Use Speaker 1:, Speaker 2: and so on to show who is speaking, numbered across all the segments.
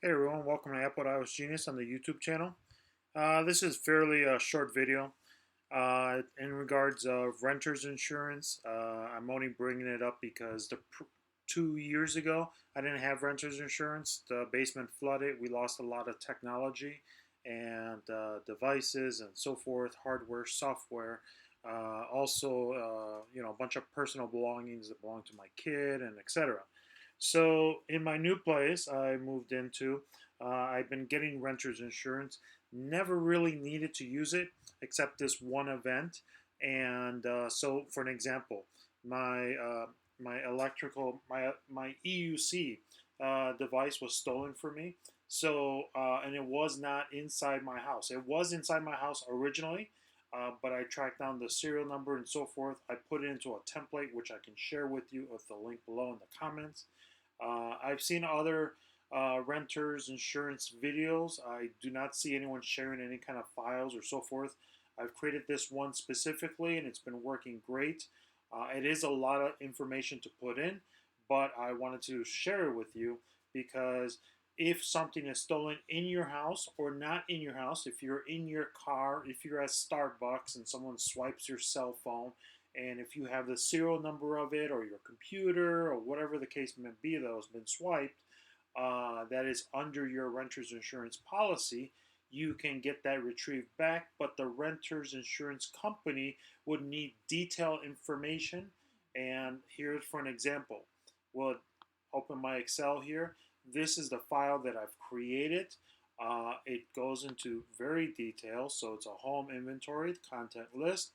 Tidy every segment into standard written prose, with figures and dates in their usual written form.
Speaker 1: Hey everyone, welcome to iOSGenius on the YouTube channel. This is fairly a short video in regards of renters insurance. I'm only bringing it up because 2 years ago I didn't have renters insurance. The basement flooded. We lost a lot of technology and devices and so forth, hardware, software. Also, a bunch of personal belongings that belong to my kid and etc. So in my new place I moved into, I've been getting renters insurance. Never really needed to use it except this one event. And so, for an example, my my EUC device was stolen from me. So and it was not inside my house. It was inside my house originally, but I tracked down the serial number and so forth. I put it into a template which I can share with you with the link below in the comments. I've seen other renters insurance videos. I do not see anyone sharing any kind of files or so forth. I've created this one specifically and it's been working great. It is a lot of information to put in, but I wanted to share it with you because if something is stolen in your house or not in your house, if you're in your car, if you're at Starbucks and someone swipes your cell phone, and if you have the serial number of it or your computer or whatever the case may be that has been swiped, that is under your renter's insurance policy, you can get that retrieved back. But the renter's insurance company would need detailed information. And here's for an example. We'll open my Excel here. This is the file that I've created. It goes into very detail. So it's a home inventory, content list.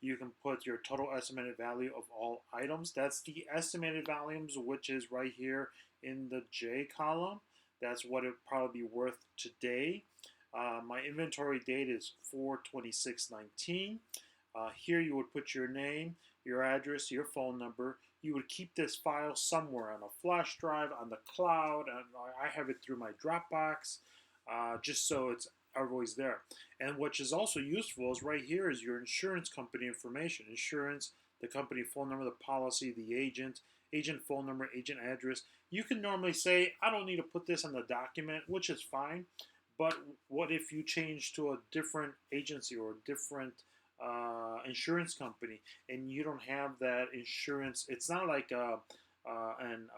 Speaker 1: You can put your total estimated value of all items. That's the estimated values, which is right here in the J column. That's what it would probably be worth today. My inventory date is 4/26/19. Here you would put your name, your address, your phone number. You would keep this file somewhere on a flash drive, on the cloud, and I have it through my Dropbox, just so it's always there. And what is also useful is right here is your insurance company information. Insurance, the company phone number, the policy, the agent, agent phone number, agent address. You can normally say, I don't need to put this on the document, which is fine. But what if you change to a different agency or a different insurance company and you don't have that insurance? It's not like an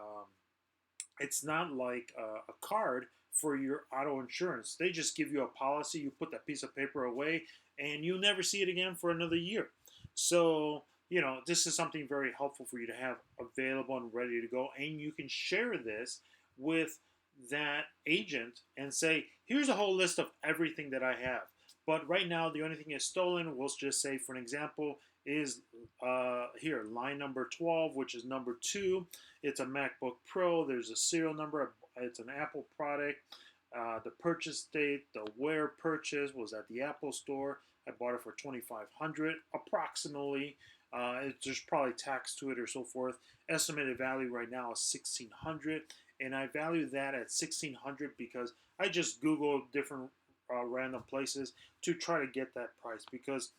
Speaker 1: it's not like a card for your auto insurance. They just give you a policy, you put that piece of paper away, and you'll never see it again for another year. So, this is something very helpful for you to have available and ready to go. And you can share this with that agent and say, here's a whole list of everything that I have. But right now, the only thing is stolen. We'll just say, for an example, is here, line number 12, which is number 2. It's a MacBook Pro. There's a serial number. It's an Apple product. The purchase date, the where purchase was at the Apple store. I bought it for $2,500 approximately. There's probably tax to it or so forth. Estimated value right now is $1,600, and I value that at $1,600 because I just Googled different random places to try to get that price, because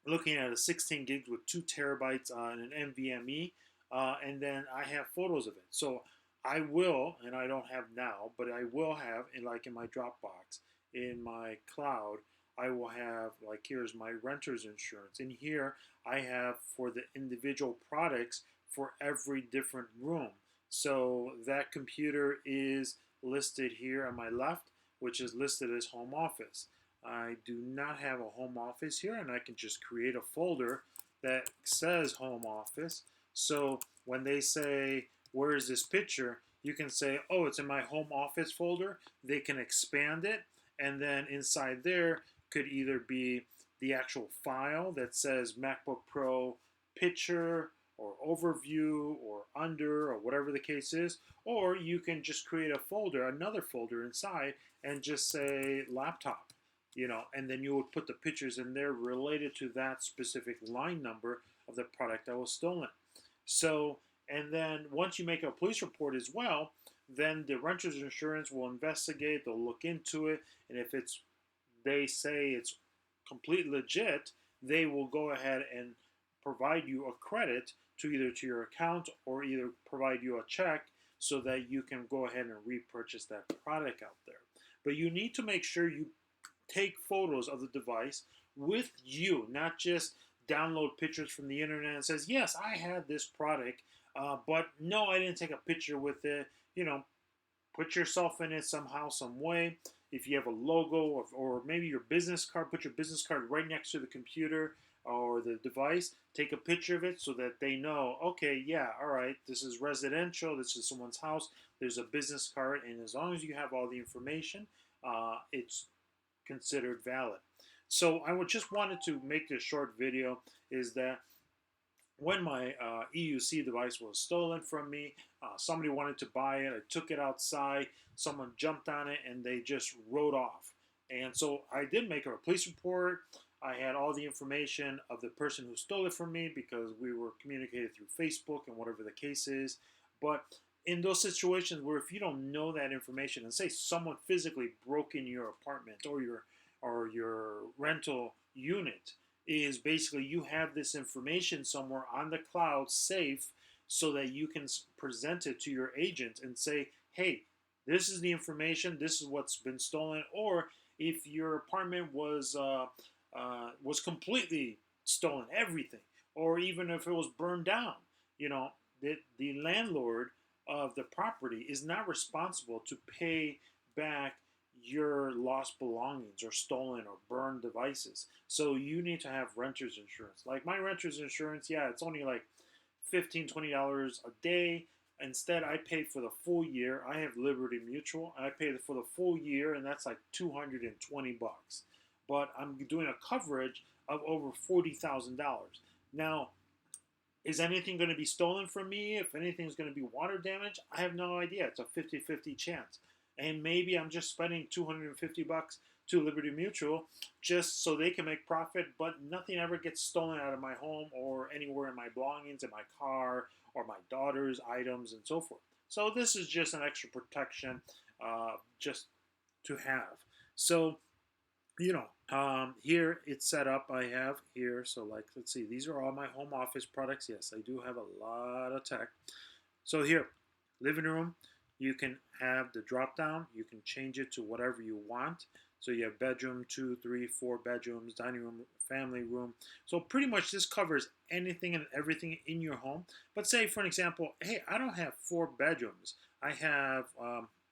Speaker 1: looking at a 16 gigs with 2 terabytes on an NVMe, and then I have photos of it. So I will, and I don't have now, but I will have, in my Dropbox, in my cloud, I will have, like, here's my renter's insurance. In here, I have for the individual products for every different room. So that computer is listed here on my left, which is listed as home office. I do not have a home office here, and I can just create a folder that says home office. So when they say, where is this picture? You can say, oh, it's in my home office folder. They can expand it, and then inside there could either be the actual file that says MacBook Pro picture or overview or under or whatever the case is, or you can just create a folder, another folder inside, and just say laptop, and then you would put the pictures in there related to that specific line number of the product that was stolen. So, and then once you make a police report as well, then the renter's insurance will investigate, they'll look into it, and if they say it's completely legit, they will go ahead and provide you a credit to either to your account or either provide you a check so that you can go ahead and repurchase that product out there. But you need to make sure you take photos of the device with you, not just download pictures from the internet and says, yes, I had this product, but no, I didn't take a picture with it. You know, put yourself in it somehow, some way. If you have a logo or maybe your business card, put your business card right next to the computer or the device. Take a picture of it so that they know, okay, yeah, all right, this is residential, this is someone's house, there's a business card, and as long as you have all the information, it's considered valid. So I would just wanted to make this short video is that when my EUC device was stolen from me, somebody wanted to buy it. I took it outside. Someone jumped on it and they just rode off. And so I did make a police report. I had all the information of the person who stole it from me because we were communicated through Facebook and whatever the case is. But in those situations where if you don't know that information and say someone physically broke in your apartment or your rental unit, is basically you have this information somewhere on the cloud safe so that you can present it to your agent and say, hey, this is the information, this is what's been stolen. Or if your apartment was completely stolen, everything, or even if it was burned down, you know, the landlord of the property is not responsible to pay back your lost belongings or stolen or burned devices. So you need to have renter's insurance. Like my renter's insurance, yeah, it's only like $15-20 a day. Instead, I pay for the full year. I have Liberty Mutual. I pay for the full year, and that's like $220. But I'm doing a coverage of over $40,000. Now, is anything going to be stolen from me? If anything's going to be water damage, I have no idea. It's a 50-50 chance. And maybe I'm just spending $250 to Liberty Mutual just so they can make profit, but nothing ever gets stolen out of my home or anywhere in my belongings, in my car, or my daughter's items, and so forth. So this is just an extra protection just to have. So, you know, here it's set up. I have here, so like, let's see, these are all my home office products. Yes, I do have a lot of tech. So here, living room, you can have the drop down. You can change it to whatever you want. So you have bedroom, 2, 3, 4 bedrooms, dining room, family room. So pretty much this covers anything and everything in your home. But say, for an example, hey, I don't have 4 bedrooms. I have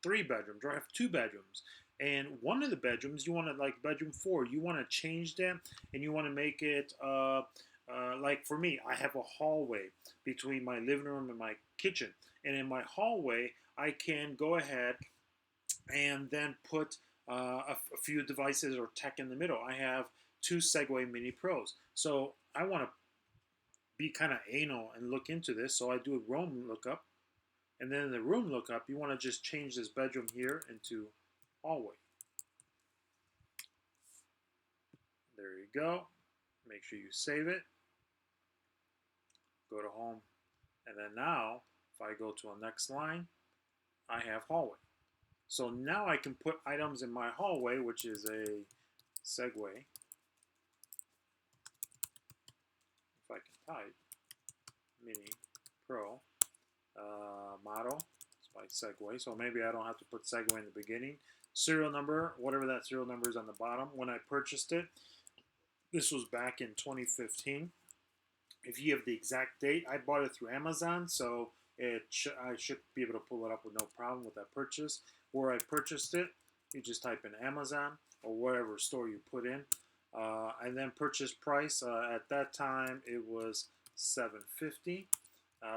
Speaker 1: 3 bedrooms, or I have 2 bedrooms. And one of the bedrooms, you want to, like bedroom 4, you want to change them and you want to make it, like for me, I have a hallway between my living room and my kitchen. And in my hallway, I can go ahead and then put a few devices or tech in the middle. I have 2 Segway Mini Pros. So I want to be kind of anal and look into this. So I do a room lookup. And then in the room lookup, you want to just change this bedroom here into hallway. There you go. Make sure you save it. Go to home. And then now, if I go to the next line, I have hallway. So now I can put items in my hallway, which is a Segway. If I can type, Mini Pro model. It's by Segway. So maybe I don't have to put Segway in the beginning. Serial number, whatever that serial number is on the bottom. When I purchased it, this was back in 2015. If you have the exact date, I bought it through Amazon, so I should be able to pull it up with no problem with that purchase. Where I purchased it, you just type in Amazon or whatever store you put in. And then purchase price, at that time it was $750.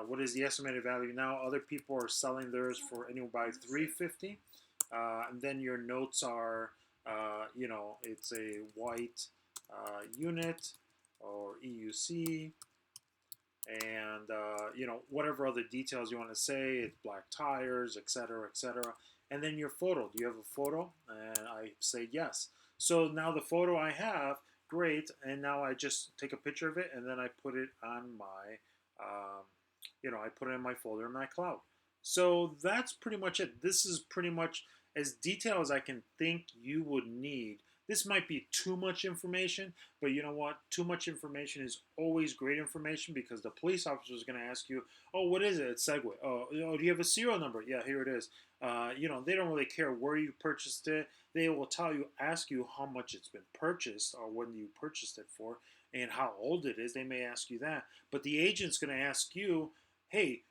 Speaker 1: What is the estimated value now? Other people are selling theirs for anywhere by $350. And then your notes are, you know, it's a white unit or EUC. And, you know, whatever other details you want to say, it's black tires, etc., etc. And then your photo. Do you have a photo? And I say yes. So now the photo I have, great. And now I just take a picture of it and then I put it on my, you know, I put it in my folder in my cloud. So that's pretty much it. This is pretty much as detailed as I can think you would need This might be too much information, but you know what? Too much information is always great information because the police officer is going to ask you, "Oh, what is it? It's Segway. Oh, do you have a serial number? Yeah, here it is." They don't really care where you purchased it. They will ask you how much it's been purchased or when you purchased it for, and how old it is. They may ask you that, but the agent's going to ask you, "Hey,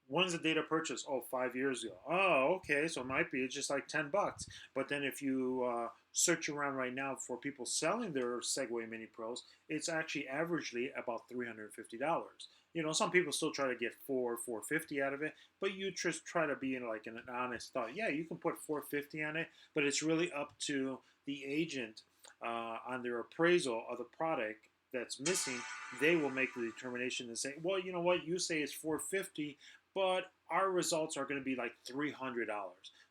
Speaker 1: when's the date of purchase? Oh, 5 years ago. Oh, okay. So it might be it's just like $10. But then if you search around right now for people selling their Segway Mini Pros, it's actually averagely about $350. Some people still try to get 450 out of it, but you just try to be in like an honest thought. Yeah, you can put 450 on it, but it's really up to the agent on their appraisal of the product that's missing. They will make the determination and say, well, you know what, you say it's 450, but our results are going to be like $300.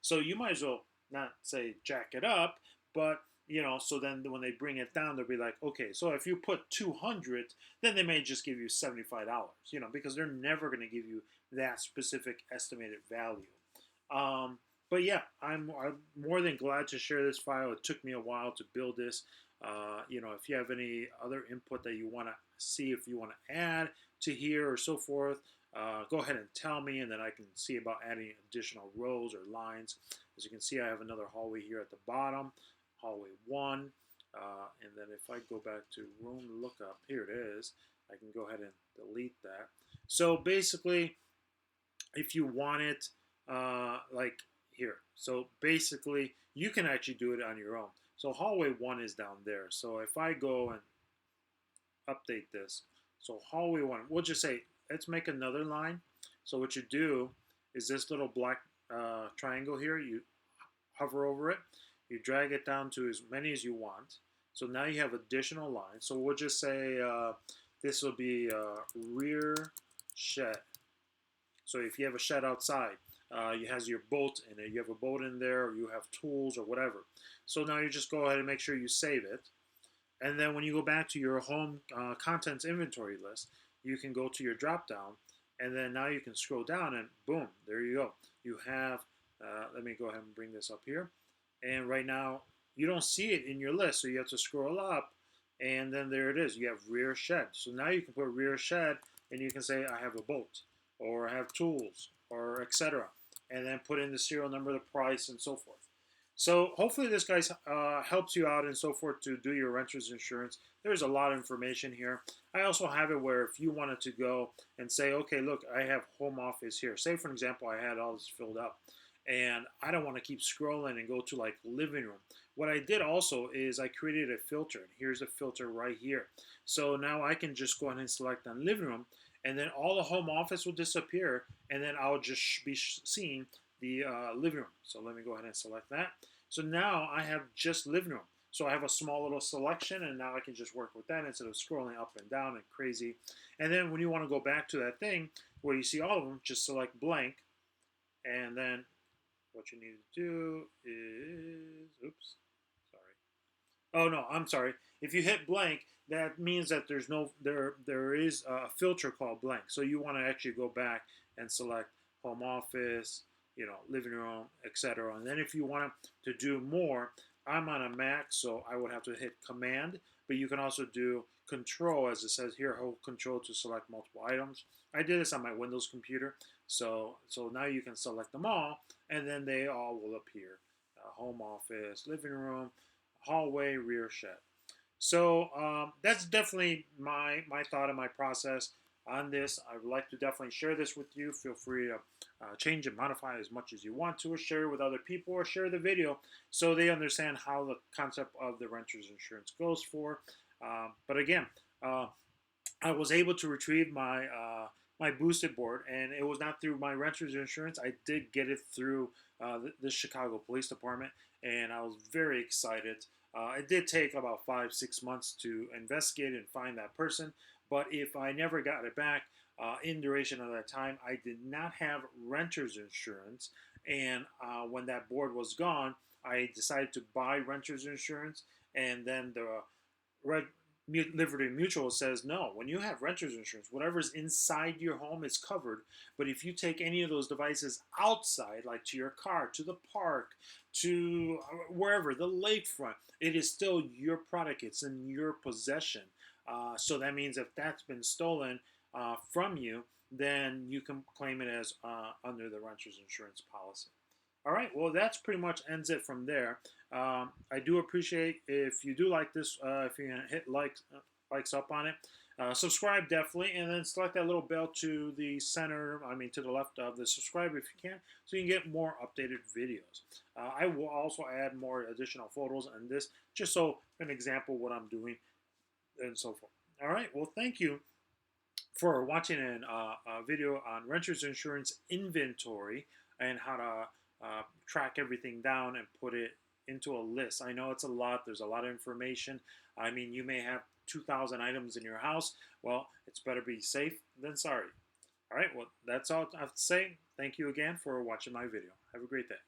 Speaker 1: So you might as well not say jack it up, but so then when they bring it down, they'll be like, okay, so if you put 200, then they may just give you $75, because they're never going to give you that specific estimated value. But yeah, I'm more than glad to share this file. It took me a while to build this. If you have any other input that you want to see, if you want to add to here or so forth, go ahead and tell me, and then I can see about adding additional rows or lines. As you can see, I have another hallway here at the bottom, hallway 1. And then if I go back to room lookup, here it is. I can go ahead and delete that. So basically, if you want it like here, so basically you can actually do it on your own. So hallway 1 is down there. So if I go and update this, so hallway 1, we'll just say, let's make another line. So what you do is this little black triangle here, you hover over it, you drag it down to as many as you want. So now you have additional lines. So we'll just say this will be rear shed. So if you have a shed outside, it has your bolt in it. You have a bolt in there, or you have tools or whatever. So now you just go ahead and make sure you save it. And then when you go back to your home contents inventory list, you can go to your drop down, and then now you can scroll down, and boom, there you go. You have, let me go ahead and bring this up here. And right now, you don't see it in your list, so you have to scroll up, and then there it is. You have rear shed. So now you can put rear shed, and you can say, I have a bolt, or I have tools, or etc. And then put in the serial number, the price, and so forth. So hopefully this guys helps you out and so forth to do your renter's insurance. There's a lot of information here. I also have it where if you wanted to go and say, okay, look, I have home office here. Say, for example, I had all this filled up, and I don't want to keep scrolling and go to like living room. What I did also is I created a filter. Here's a filter right here. So now I can just go ahead and select on living room, and then all the home office will disappear, and then I'll just be seeing the living room. So let me go ahead and select that. So now I have just living room. So I have a small little selection, and now I can just work with that instead of scrolling up and down and crazy. And then when you want to go back to that thing where you see all of them, just select blank, and then what you need to do is, oops, sorry. Oh no, I'm sorry. If you hit blank, that means that there is a filter called blank. So you want to actually go back and select home office, living room, etc. And then if you want to do more, I'm on a Mac, so I would have to hit Command, but you can also do Control, as it says here, hold Control to select multiple items. I did this on my Windows computer, so now you can select them all, and then they all will appear. Home office, living room, hallway, rear shed. So that's definitely my thought and my process on this. I would like to definitely share this with you. Feel free to change and modify as much as you want to, or share it with other people, or share the video so they understand how the concept of the renter's insurance goes for. But again, I was able to retrieve my boosted board, and it was not through my renter's insurance. I did get it through the Chicago Police Department, and I was very excited. It did take about 5-6 months to investigate and find that person, but if I never got it back in duration of that time, I did not have renter's insurance, and when that board was gone, I decided to buy renter's insurance, and then Liberty Mutual says no. When you have renter's insurance, whatever's inside your home is covered. But if you take any of those devices outside, like to your car, to the park, to wherever, the lakefront, it is still your product. It's in your possession. So that means if that's been stolen from you, then you can claim it as under the renter's insurance policy. All right, well, that's pretty much ends it from there. I do appreciate if you do like this, if you can hit likes up on it. Subscribe definitely, and then select that little bell to the center, to the left of the subscribe if you can, so you can get more updated videos. I will also add more additional photos on this, just so an example what I'm doing and so forth. All right, well, thank you for watching a video on renter's insurance inventory and how to track everything down and put it into a list. I know it's a lot. There's a lot of information. You may have 2,000 items in your house. Well, it's better be safe than sorry. All right, well, that's all I have to say. Thank you again for watching my video. Have a great day.